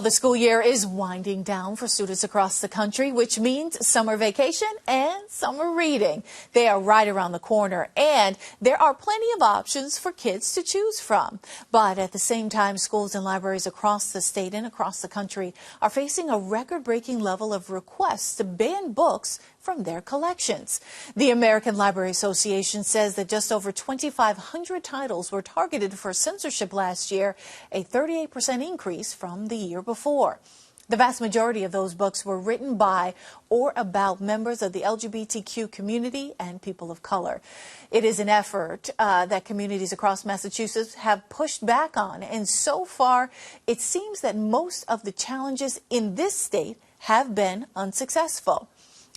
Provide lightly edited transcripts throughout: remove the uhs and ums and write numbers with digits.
the school year is winding down for students across the country, which means summer vacation and summer reading. They are right around the corner, and there are plenty of options for kids to choose from. But at the same time, schools and libraries across the state and across the country are facing a record-breaking level of requests to ban books from their collections. The American Library Association says that just over 2,500 titles were targeted for censorship last year, a 38% increase from the year before. The vast majority of those books were written by or about members of the LGBTQ community and people of color. It is an effort that communities across Massachusetts have pushed back on, and so far it seems that most of the challenges in this state have been unsuccessful.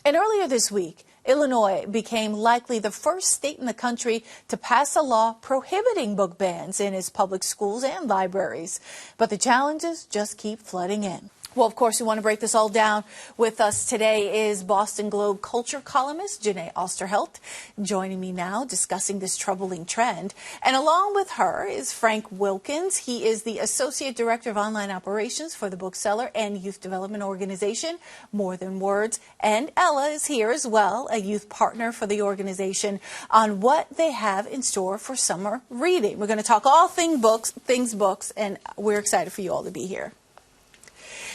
And earlier this week, Illinois became likely the first state in the country to pass a law prohibiting book bans in its public schools and libraries. But the challenges just keep flooding in. Well, of course, we want to break this all down. With us today is Boston Globe culture columnist Janae Osterhelt, joining me now discussing this troubling trend. And along with her is Frank Wilkins. He is the Associate Director of Online Operations for the bookseller and youth development organization, More Than Words. And Ella is here as well, a youth partner for the organization, on what they have in store for summer reading. We're going to talk all things books, and we're excited for you all to be here.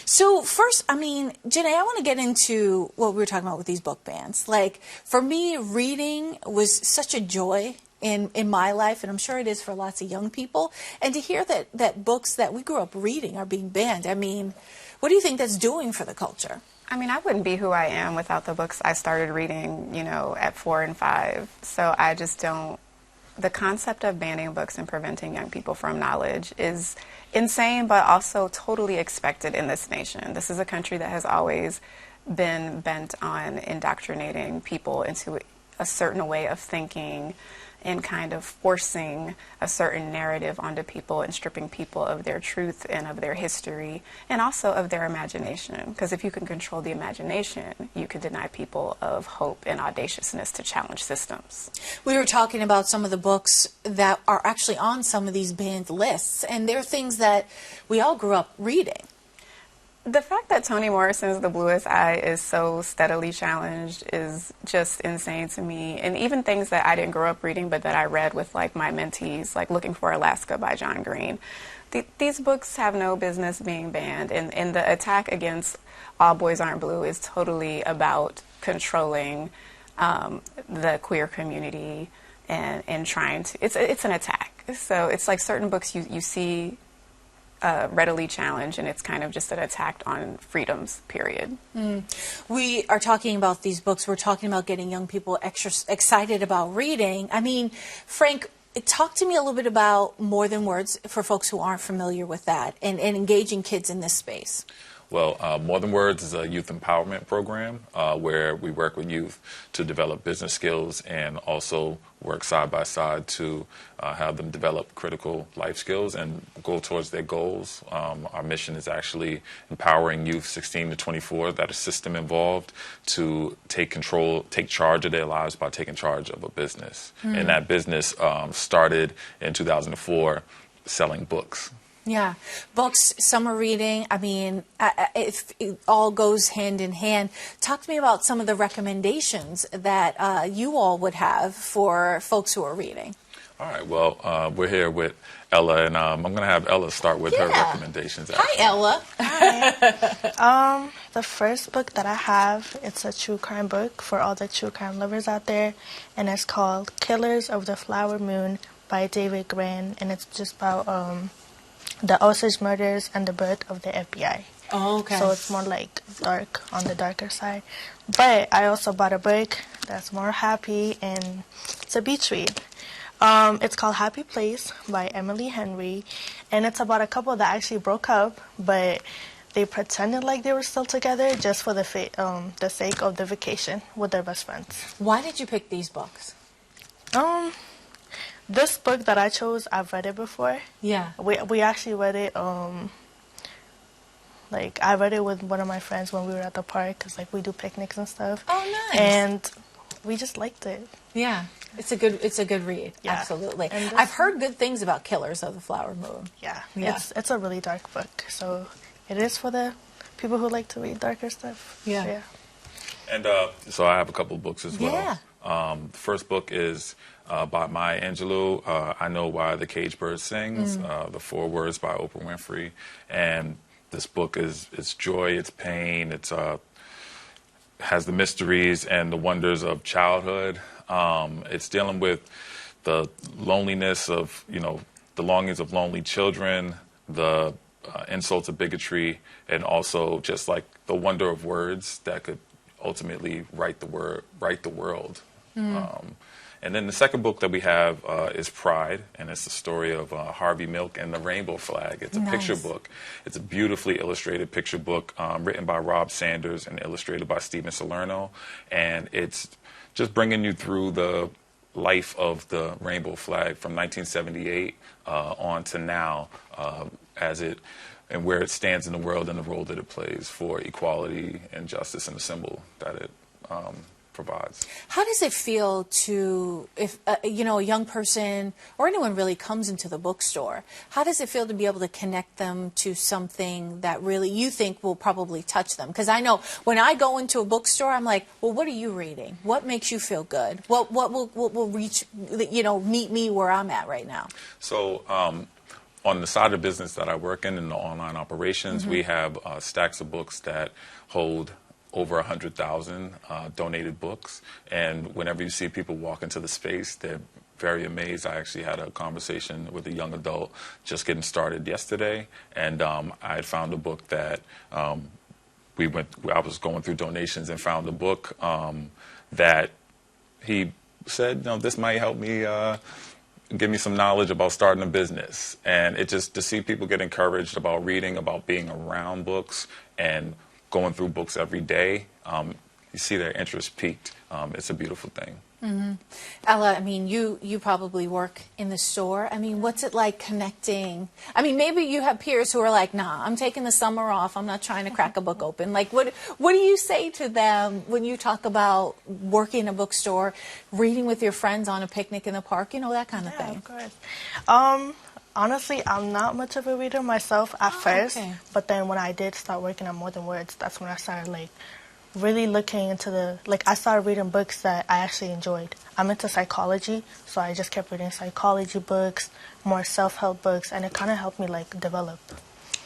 So first, Janae, I want to get into what we were talking about with these book bans. Like, for me, reading was such a joy in my life, and I'm sure it is for lots of young people. And to hear that books that we grew up reading are being banned, what do you think that's doing for the culture? I wouldn't be who I am without the books I started reading, at 4 and 5. So I just don't. The concept of banning books and preventing young people from knowledge is insane, but also totally expected in this nation. This is a country that has always been bent on indoctrinating people into a certain way of thinking and kind of forcing a certain narrative onto people and stripping people of their truth and of their history and also of their imagination. Because if you can control the imagination, you can deny people of hope and audaciousness to challenge systems. We were talking about some of the books that are actually on some of these banned lists, and they're things that we all grew up reading. The fact that Toni Morrison's The Bluest Eye is so steadily challenged is just insane to me. And even things that I didn't grow up reading, but that I read with my mentees, like Looking for Alaska by John Green. These books have no business being banned. And the attack against All Boys Aren't Blue is totally about controlling the queer community and trying to, it's an attack. So it's like certain books you see readily challenged, and it's kind of just an attack on freedoms, period. We are talking about these books. We're talking about getting young people extra excited about reading. Frank, talk to me a little bit about More Than Words for folks who aren't familiar with that and engaging kids in this space. Well, More Than Words is a youth empowerment program where we work with youth to develop business skills and also work side by side to have them develop critical life skills and go towards their goals. Our mission is actually empowering youth 16 to 24 that are system involved to take charge of their lives by taking charge of a business. And that business started in 2004 selling books. Yeah, books, summer reading, it all goes hand in hand. Talk to me about some of the recommendations that you all would have for folks who are reading. All right, well, we're here with Ella, and I'm going to have Ella start with her recommendations. Hi, Ella. Hi. The first book that I have, it's a true crime book for all the true crime lovers out there, and it's called Killers of the Flower Moon by David Grann, and it's just about the Osage murders and the birth of the FBI. Oh, okay. So it's more like dark, on the darker side. But I also bought a book that's more happy, and it's a beach read. It's called Happy Place by Emily Henry, and it's about a couple that actually broke up, but they pretended like they were still together just for the sake of the vacation with their best friends. Why did you pick these books? This book that I chose, I've read it before. Yeah. We actually read it, I read it with one of my friends when we were at the park, because, we do picnics and stuff. Oh, nice. And we just liked it. Yeah. It's a good read. Yeah. Absolutely. I've heard good things about Killers of the Flower Moon. Yeah. It's a really dark book, so it is for the people who like to read darker stuff. Yeah. And so I have a couple of books as well. Yeah. The first book is by Maya Angelou, I Know Why the Caged Bird Sings, The Four Words by Oprah Winfrey. And this book it's joy, it's pain, it's has the mysteries and the wonders of childhood. It's dealing with the loneliness of, the longings of lonely children, the insults of bigotry, and also just like the wonder of words that could ultimately right the world. And then the second book that we have is Pride, and it's the story of Harvey Milk and the rainbow flag. It's a picture book. It's a beautifully illustrated picture book written by Rob Sanders and illustrated by Steven Salerno. And it's just bringing you through the life of the rainbow flag from 1978 on to now, and where it stands in the world and the role that it plays for equality and justice and the symbol that it provides. How does it feel to, if a young person or anyone really comes into the bookstore, how does it feel to be able to connect them to something that really you think will probably touch them? Because I know when I go into a bookstore, I'm like, well, what are you reading? What makes you feel good? What will reach, meet me where I'm at right now? So, on the side of business that I work in the online operations, we have stacks of books that hold over 100,000 donated books. And whenever you see people walk into the space, they're very amazed. I actually had a conversation with a young adult just getting started yesterday, and I had found a book that I was going through donations and found a book that he said, this might help me give me some knowledge about starting a business. And it just to see people get encouraged about reading, about being around books and going through books every day, you see their interest peaked. It's a beautiful thing. Mm-hmm. Ella, I mean, you probably work in the store. I mean, what's it like connecting? I mean, maybe you have peers who are like, nah, I'm taking the summer off. I'm not trying to crack a book open. Like, what do you say to them when you talk about working in a bookstore, reading with your friends on a picnic in the park, that kind of thing? Of course. Honestly, I'm not much of a reader myself at first, but then when I did start working on More Than Words, that's when I started really looking into I started reading books that I actually enjoyed. I'm into psychology, so I just kept reading psychology books, more self-help books, and it kind of helped me develop.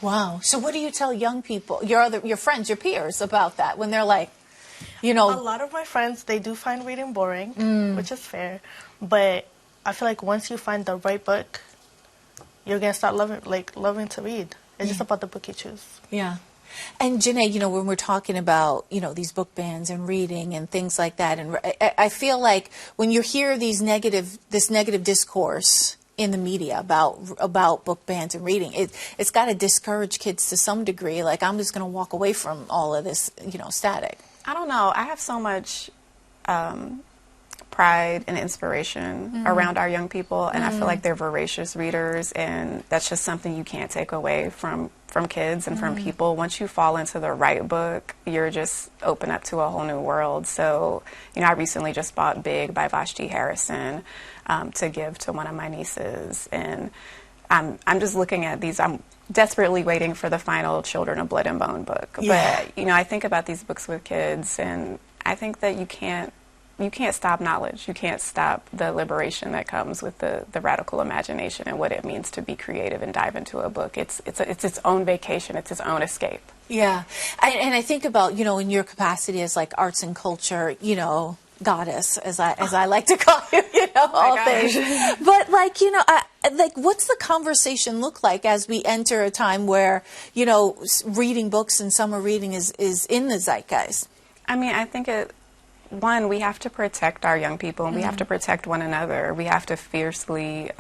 Wow. So what do you tell young people, your friends, your peers about that when they're like, A lot of my friends, they do find reading boring, which is fair, but I feel like once you find the right book, you're going to start loving to read. It's just about the book you choose. Yeah. And Janae, when we're talking about, these book bans and reading and things like that, and I feel like when you hear this negative discourse in the media about book bans and reading, it's got to discourage kids to some degree. Like, I'm just going to walk away from all of this, static. I don't know. I have so much pride and inspiration around our young people, and I feel like they're voracious readers, and that's just something you can't take away from kids and from people. Once you fall into the right book, you're just open up to a whole new world. So, I recently just bought Big by Vashti Harrison to give to one of my nieces, and I'm just looking at these. I'm desperately waiting for the final Children of Blood and Bone book. Yeah. But, I think about these books with kids, and I think that you can't stop knowledge. You can't stop the liberation that comes with the radical imagination and what it means to be creative and dive into a book. It's its own vacation. It's its own escape. Yeah. And I think about, in your capacity as arts and culture, goddess, as I like to call you, all things. But what's the conversation look like as we enter a time where, reading books and summer reading is in the zeitgeist? I mean, I think one, we have to protect our young people, and we have to protect one another. We have to fiercely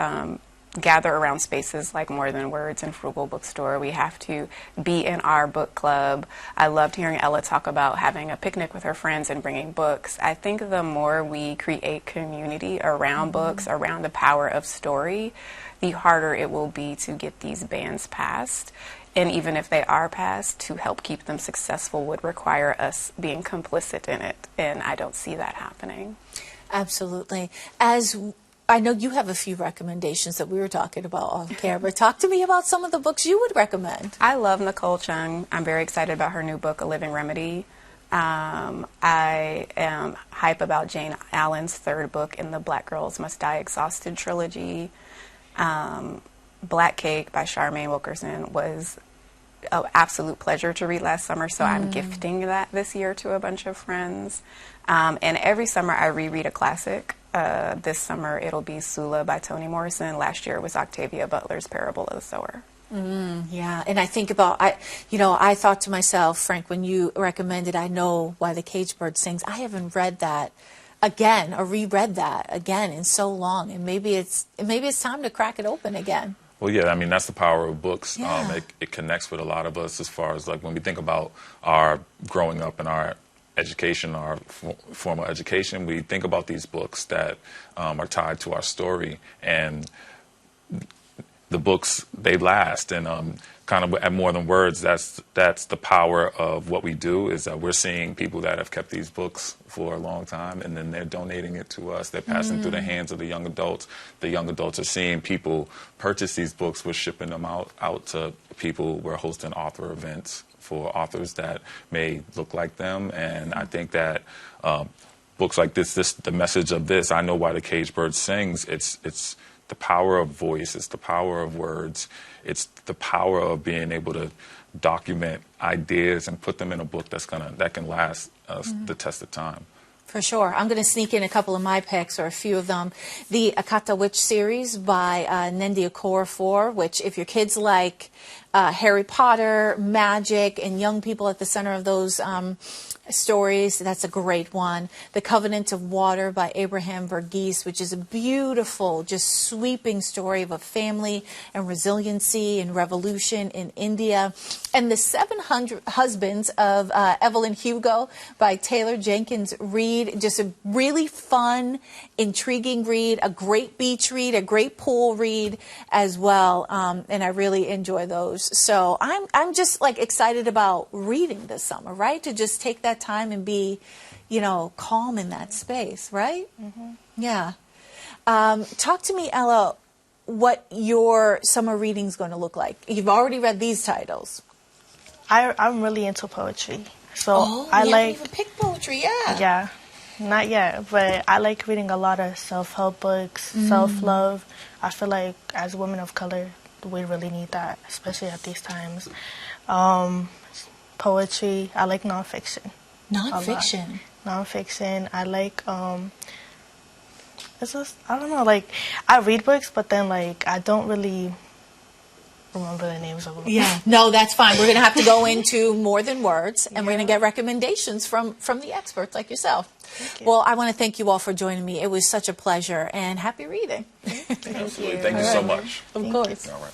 gather around spaces like More Than Words and Frugal Bookstore. We have to be in our book club. I loved hearing Ella talk about having a picnic with her friends and bringing books. I think the more we create community around books, around the power of story, the harder it will be to get these bans passed. And even if they are passed, to help keep them successful would require us being complicit in it. And I don't see that happening. Absolutely. As I know you have a few recommendations that we were talking about off camera. Talk to me about some of the books you would recommend. I love Nicole Chung. I'm very excited about her new book, A Living Remedy. I am hype about Jane Allen's third book in the Black Girls Must Die Exhausted trilogy. Black Cake by Charmaine Wilkerson was an absolute pleasure to read last summer, so I'm gifting that this year to a bunch of friends. And every summer I reread a classic. This summer it'll be Sula by Toni Morrison. Last year it was Octavia Butler's Parable of the Sower. Yeah, and I think about, I thought to myself, Frank, when you recommended I Know Why the Caged Bird Sings, I haven't read that again or reread that again in so long, and maybe it's time to crack it open again. Well, yeah, I mean, that's the power of books. Yeah. It connects with a lot of us as far as like when we think about our growing up and our education, our formal education, we think about these books that are tied to our story, and the books, they last. And kind of at More Than Words, that's the power of what we do, is that we're seeing people that have kept these books for a long time, and then they're donating it to us. They're passing through the hands of the young adults. The young adults are seeing people purchase these books. We're shipping them out to people. We're hosting author events for authors that may look like them. And I think that books like this, the message of this, I Know Why the Caged Bird Sings, it's the power of voice, it's the power of words, it's the power of being able to document ideas and put them in a book that can last the test of time. For sure. I'm going to sneak in a couple of my picks, or a few of them. The Akata Witch series by Nnedi Okorafor, which if your kids like Harry Potter, magic, and young people at the center of those stories, that's a great one. The Covenant of Water by Abraham Verghese, which is a beautiful, just sweeping story of a family and resiliency and revolution in India. And The 700 Husbands of Evelyn Hugo by Taylor Jenkins Reid, just a really fun, intriguing read, a great beach read, a great pool read as well. And I really enjoy those. So I'm just like excited about reading this summer, right? To just take that time and be, calm in that space, right? Mm-hmm. Yeah. Talk to me, Ella, what your summer reading's going to look like. You've already read these titles. I'm really into poetry, so I you like. haven't even picked poetry, yeah. Yeah, not yet, but I like reading a lot of self-help books, self-love. I feel like as women of color, we really need that, especially at these times. Poetry. I like nonfiction. Nonfiction. Nonfiction. I like. It's just, I don't know. Like, I read books, but then I don't really remember the names of them. Yeah, no, that's fine. We're going to have to go into More Than Words, and we're going to get recommendations from the experts like yourself. Thank you. Well, I want to thank you all for joining me. It was such a pleasure, and happy reading. Thank you so much. Of course. All right.